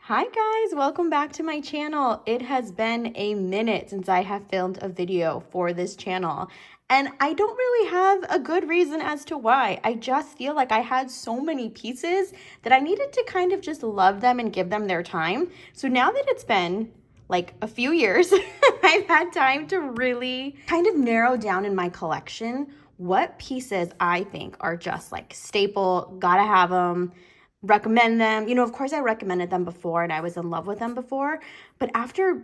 Hi guys, welcome back to my channel. It has been a minute since I have filmed a video for this channel, and I don't really have a good reason as to why. I just feel like I had so many pieces that I needed to kind of just love them and give them their time. So now that it's been like a few years, I've had time to really kind of narrow down in my collection what pieces I think are just like staple, gotta have them, recommend them. Of course I recommended them before and I was in love with them before, but after,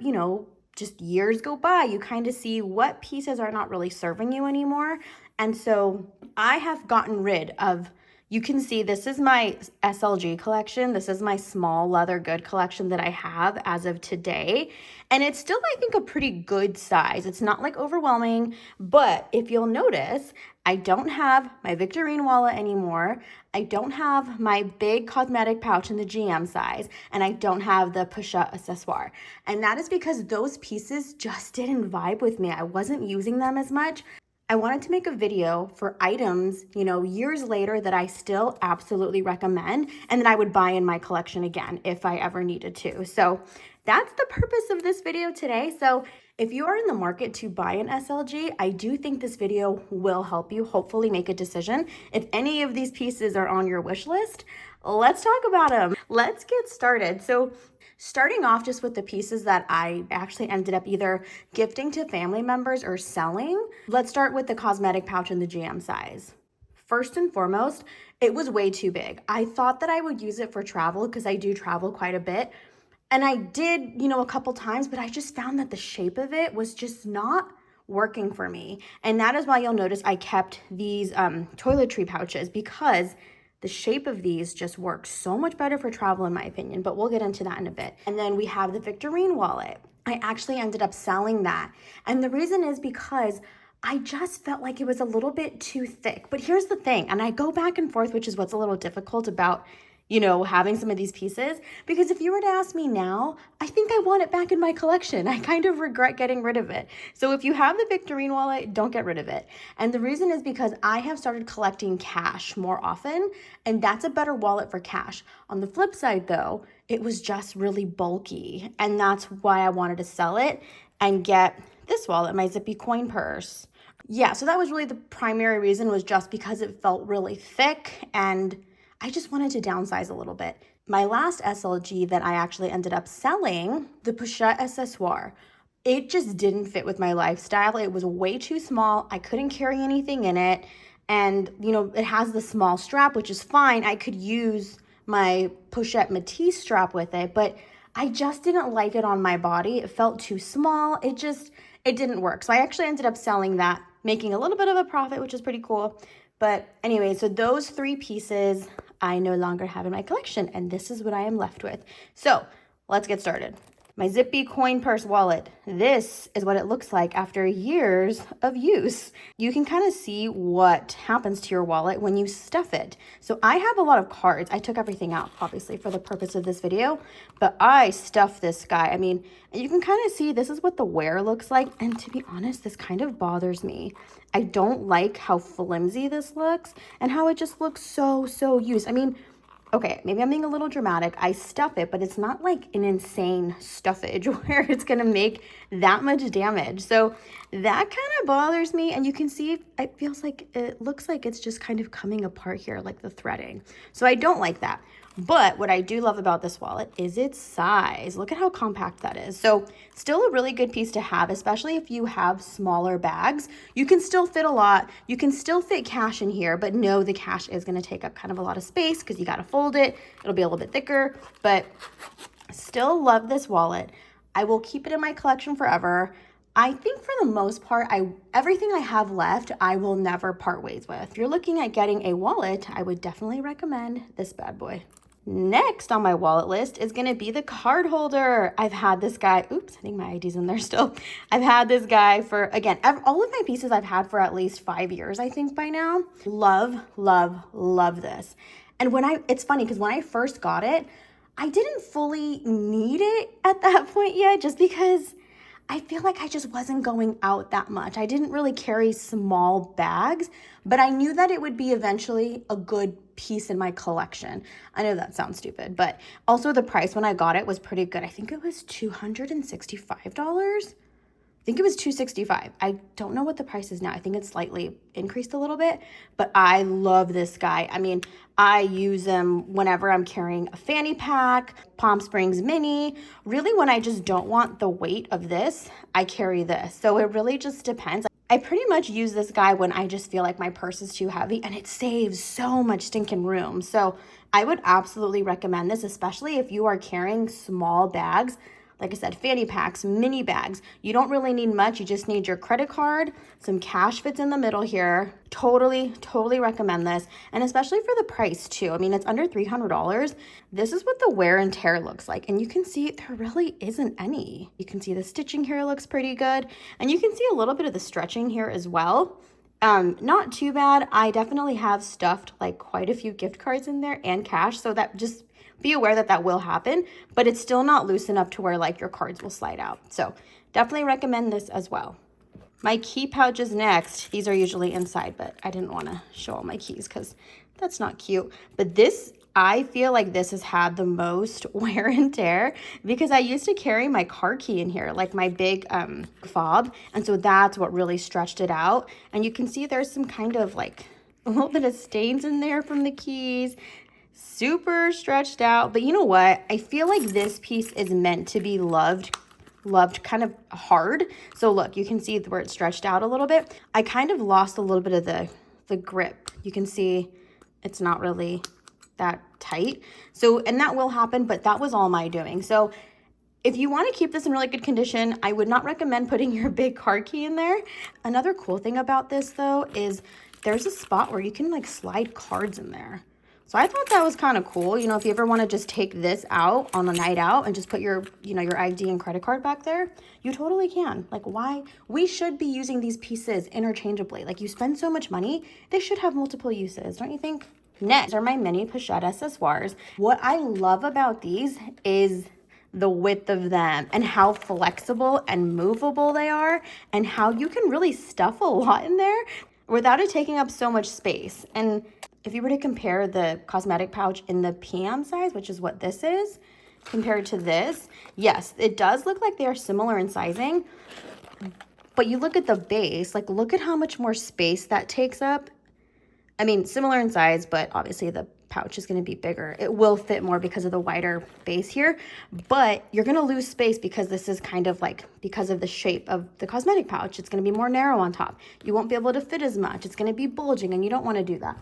just years go by, you kind of see what pieces are not really serving you anymore. And so I have gotten rid of, you can see this is my SLG collection. This is my small leather good collection that I have as of today. And it's still, I think, a pretty good size. It's not like overwhelming, but if you'll notice, I don't have my Victorine wallet anymore. I don't have my big cosmetic pouch in the GM size, and I don't have the push-up accessoire. And that is because those pieces just didn't vibe with me. I wasn't using them as much. I wanted to make a video for items, years later that I still absolutely recommend and that I would buy in my collection again if I ever needed to. So that's the purpose of this video today. So if you are in the market to buy an SLG, I do think this video will help you hopefully make a decision. If any of these pieces are on your wish list, let's talk about them. Let's get started. So starting off just with the pieces that I actually ended up either gifting to family members or selling, let's start with the cosmetic pouch in the GM size. First and foremost, it was way too big. I thought that I would use it for travel because I do travel quite a bit. And I did, a couple times, but I just found that the shape of it was just not working for me. And that is why you'll notice I kept these toiletry pouches, because the shape of these just works so much better for travel in my opinion, but we'll get into that in a bit. And then we have the Victorine wallet. I actually ended up selling that. And the reason is because I just felt like it was a little bit too thick. But here's the thing, and I go back and forth, which is what's a little difficult about having some of these pieces, because if you were to ask me now, I think I want it back in my collection. I kind of regret getting rid of it. So if you have the Victorine wallet, don't get rid of it. And the reason is because I have started collecting cash more often, and that's a better wallet for cash. On the flip side though, it was just really bulky, and that's why I wanted to sell it and get this wallet, my zippy coin purse. Yeah, so that was really the primary reason, was just because it felt really thick and I just wanted to downsize a little bit. My last SLG that I actually ended up selling, the Pochette accessoire, it just didn't fit with my lifestyle. It was way too small. I couldn't carry anything in it. And, it has the small strap, which is fine. I could use my Pochette Matisse strap with it, but I just didn't like it on my body. It felt too small. It didn't work. So I actually ended up selling that, making a little bit of a profit, which is pretty cool. But anyway, so those three pieces I no longer have in my collection, and this is what I am left with. So let's get started. My zippy coin purse wallet. This is what it looks like after years of use. You can kind of see what happens to your wallet when you stuff it. So I have a lot of cards. I took everything out, obviously, for the purpose of this video, but I stuffed this guy. I mean, you can kind of see this is what the wear looks like. And to be honest, this kind of bothers me. I don't like how flimsy this looks and how it just looks so used. I mean, okay, maybe I'm being a little dramatic. I stuff it, but it's not like an insane stuffage where it's gonna make that much damage. So that kind of bothers me. And you can see it looks like it's just kind of coming apart here, like the threading. So I don't like that. But what I do love about this wallet is its size. Look at how compact that is. So still a really good piece to have, especially if you have smaller bags. You can still fit a lot. You can still fit cash in here, but no, the cash is going to take up kind of a lot of space because you got to fold it. It'll be a little bit thicker, but still love this wallet. I will keep it in my collection forever. I think for the most part, everything I have left, I will never part ways with. If you're looking at getting a wallet, I would definitely recommend this bad boy. Next on my wallet list is going to be the card holder. I've had this guy, oops, I think my ID's in there still. I've had this guy for, again, all of my pieces I've had for at least 5 years, I think by now. Love this. And it's funny because when I first got it, I didn't fully need it at that point yet, just because I feel like I just wasn't going out that much. I didn't really carry small bags, but I knew that it would be eventually a good piece in my collection. I know that sounds stupid, but also the price when I got it was pretty good. I think it was $265. I think it was $265. I don't know what the price is now. I think it's slightly increased a little bit, but I love this guy. I mean, I use them whenever I'm carrying a fanny pack, Palm Springs mini. Really, when I just don't want the weight of this, I carry this. So it really just depends. I pretty much use this guy when I just feel like my purse is too heavy, and it saves so much stinking room. So I would absolutely recommend this, especially if you are carrying small bags. Like I said, fanny packs, mini bags. You don't really need much. You just need your credit card. Some cash fits in the middle here. Totally recommend this. And especially for the price too. I mean, it's under $300. This is what the wear and tear looks like. And you can see there really isn't any. You can see the stitching here looks pretty good. And you can see a little bit of the stretching here as well. Not too bad. I definitely have stuffed like quite a few gift cards in there and cash. So that just be aware that that will happen, but it's still not loose enough to where like your cards will slide out. So definitely recommend this as well. My key pouch is next. These are usually inside, but I didn't want to show all my keys because that's not cute. But this, I feel like this has had the most wear and tear because I used to carry my car key in here, like my big fob. And so that's what really stretched it out. And you can see there's some kind of like a little bit of stains in there from the keys. Super stretched out, but you know what? I feel like this piece is meant to be loved kind of hard. So look, you can see where it's stretched out a little bit. I kind of lost a little bit of the grip. You can see it's not really that tight. So, and that will happen, but that was all my doing. So if you want to keep this in really good condition, I would not recommend putting your big car key in there. Another cool thing about this though is there's a spot where you can like slide cards in there. So I thought that was kind of cool. You know, if you ever want to just take this out on a night out and just put your, you know, your ID and credit card back there, you totally can. Like, why? We should be using these pieces interchangeably. Like, you spend so much money, they should have multiple uses, don't you think? Next are my mini pochette accessoires. What I love about these is the width of them and how flexible and movable they are and how you can really stuff a lot in there without it taking up so much space. And if you were to compare the cosmetic pouch in the PM size, which is what this is, compared to this, yes, it does look like they are similar in sizing, but you look at the base, like look at how much more space that takes up. I mean, similar in size, but obviously the pouch is going to be bigger. It will fit more because of the wider base here, but you're going to lose space because this is kind of like, because of the shape of the cosmetic pouch, it's going to be more narrow on top. You won't be able to fit as much. It's going to be bulging and you don't want to do that.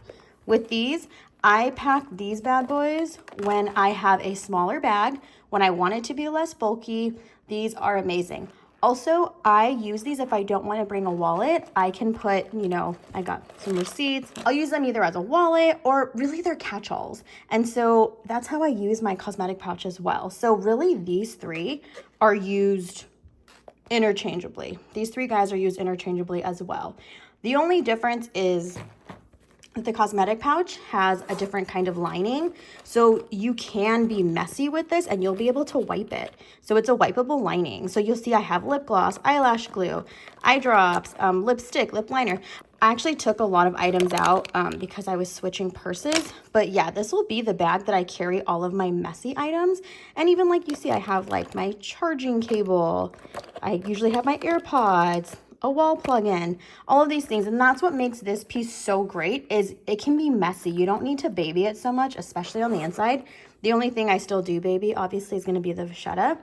With these, I pack these bad boys when I have a smaller bag, when I want it to be less bulky. These are amazing. Also, I use these if I don't want to bring a wallet. I can put, you know, I got some receipts. I'll use them either as a wallet or really they're catch-alls. And so that's how I use my cosmetic pouch as well. So really these three are used interchangeably. These three guys are used interchangeably as well. The only difference is the cosmetic pouch has a different kind of lining, so you can be messy with this and you'll be able to wipe it. So it's a wipeable lining. So you'll see I have lip gloss, eyelash glue, eye drops, lipstick, lip liner. I actually took a lot of items out because I was switching purses, but yeah, this will be the bag that I carry all of my messy items. And even like you see, I have like my charging cable. I usually have my AirPods, a wall plug-in, all of these things. And that's what makes this piece so great is it can be messy. You don't need to baby it so much, especially on the inside. The only thing I still do baby, obviously, is going to be the vachetta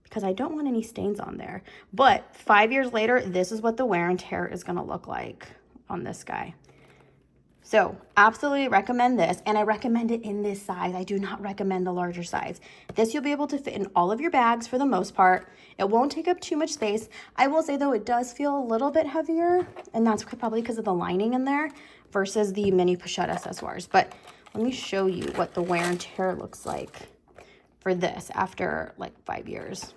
because I don't want any stains on there. But 5 years later, this is what the wear and tear is going to look like on this guy. So absolutely recommend this, and I recommend it in this size. I do not recommend the larger size. This you'll be able to fit in all of your bags for the most part. It won't take up too much space. I will say though, it does feel a little bit heavier, and that's probably because of the lining in there versus the mini pochette accessoires. But let me show you what the wear and tear looks like for this after like 5 years.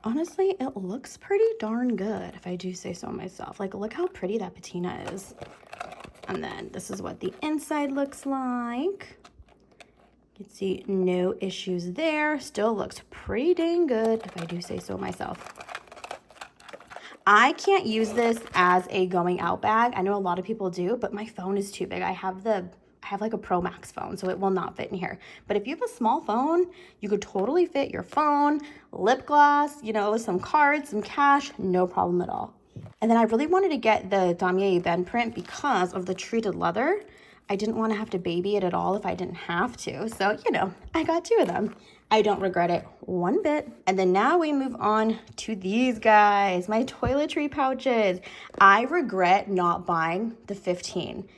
Honestly, it looks pretty darn good, if I do say so myself. Like, look how pretty that patina is. And then this is what the inside looks like. You can see no issues there. Still looks pretty dang good, if I do say so myself. I can't use this as a going out bag. I know a lot of people do, but my phone is too big. I have like a Pro Max phone, so it will not fit in here. But if you have a small phone, you could totally fit your phone, lip gloss, you know, some cards, some cash, no problem at all. And then I really wanted to get the damier bend print because of the treated leather. I didn't want to have to baby it at all if I didn't have to. So, you know, I got 2 of them. I don't regret it one bit. And then now we move on to these guys, my toiletry pouches. I regret not buying the 15.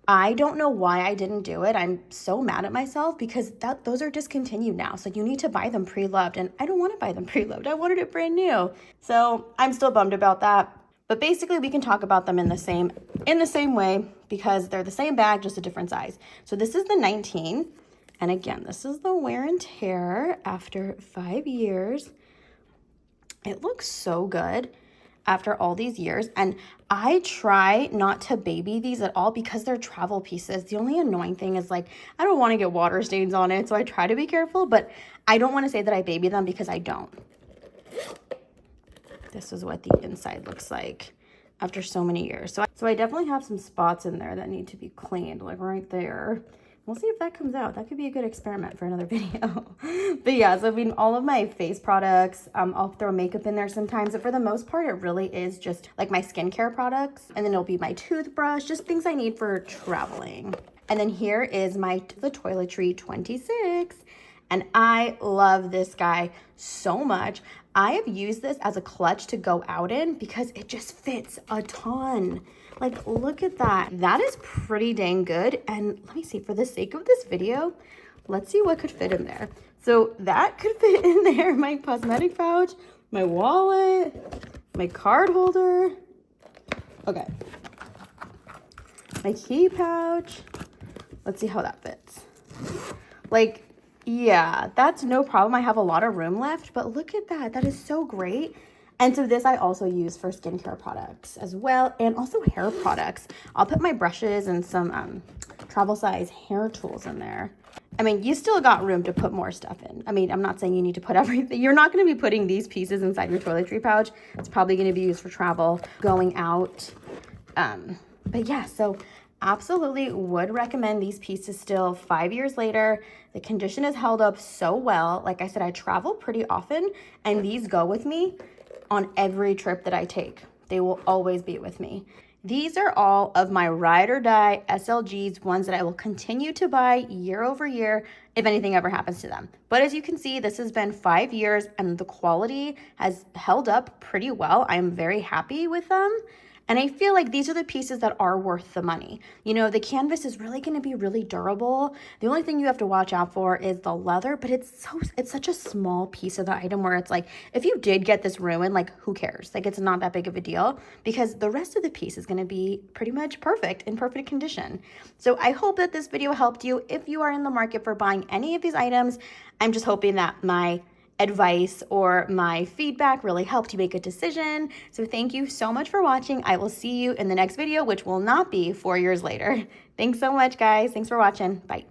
I don't know why I didn't do it. I'm so mad at myself because those are discontinued now. So you need to buy them pre-loved, and I don't want to buy them pre-loved. I wanted it brand new. So I'm still bummed about that. But basically we can talk about them in the same way because they're the same bag, just a different size. So this is the 19. And again, this is the wear and tear after 5 years. It looks so good after all these years. And I try not to baby these at all because they're travel pieces. The only annoying thing is, like, I don't want to get water stains on it, so I try to be careful, but I don't want to say that I baby them because I don't. This is what the inside looks like after so many years. So I definitely have some spots in there that need to be cleaned, like right there. We'll see if that comes out. That could be a good experiment for another video. But yeah, so I mean, all of my face products, I'll throw makeup in there sometimes, but for the most part, it really is just like my skincare products. And then it'll be my toothbrush, just things I need for traveling. And then here is the Toiletry 26. And I love this guy so much. I have used this as a clutch to go out in because it just fits a ton. Like, look at that. That is pretty dang good. And let me see, for the sake of this video, let's see what could fit in there. So that could fit in there, my cosmetic pouch, my wallet, my card holder. Okay. My key pouch. Let's see how that fits. Like, yeah, that's no problem. I have a lot of room left, but look at that. That is so great. And so this I also use for skincare products as well, and also hair products. I'll put my brushes and some travel size hair tools in there. I mean, you still got room to put more stuff in. I mean, I'm not saying you need to put everything. You're not going to be putting these pieces inside your toiletry pouch. It's probably going to be used for travel, going out. But yeah, so absolutely would recommend these pieces still 5 years later. The condition has held up so well. Like I said, I travel pretty often, and these go with me on every trip that I take. They will always be with me. These are all of my ride or die SLGs, ones that I will continue to buy year over year if anything ever happens to them. But as you can see, this has been 5 years and the quality has held up pretty well. I am very happy with them. And I feel like these are the pieces that are worth the money. You know, the canvas is really going to be really durable. The only thing you have to watch out for is the leather, but it's such a small piece of the item where it's like, if you did get this ruined, like, who cares? Like, it's not that big of a deal because the rest of the piece is going to be pretty much perfect, in perfect condition. So I hope that this video helped you. If you are in the market for buying any of these items, I'm just hoping that my advice or my feedback really helped you make a decision. So thank you so much for watching. I will see you in the next video, which will not be 4 years later. Thanks so much, guys. Thanks for watching. Bye.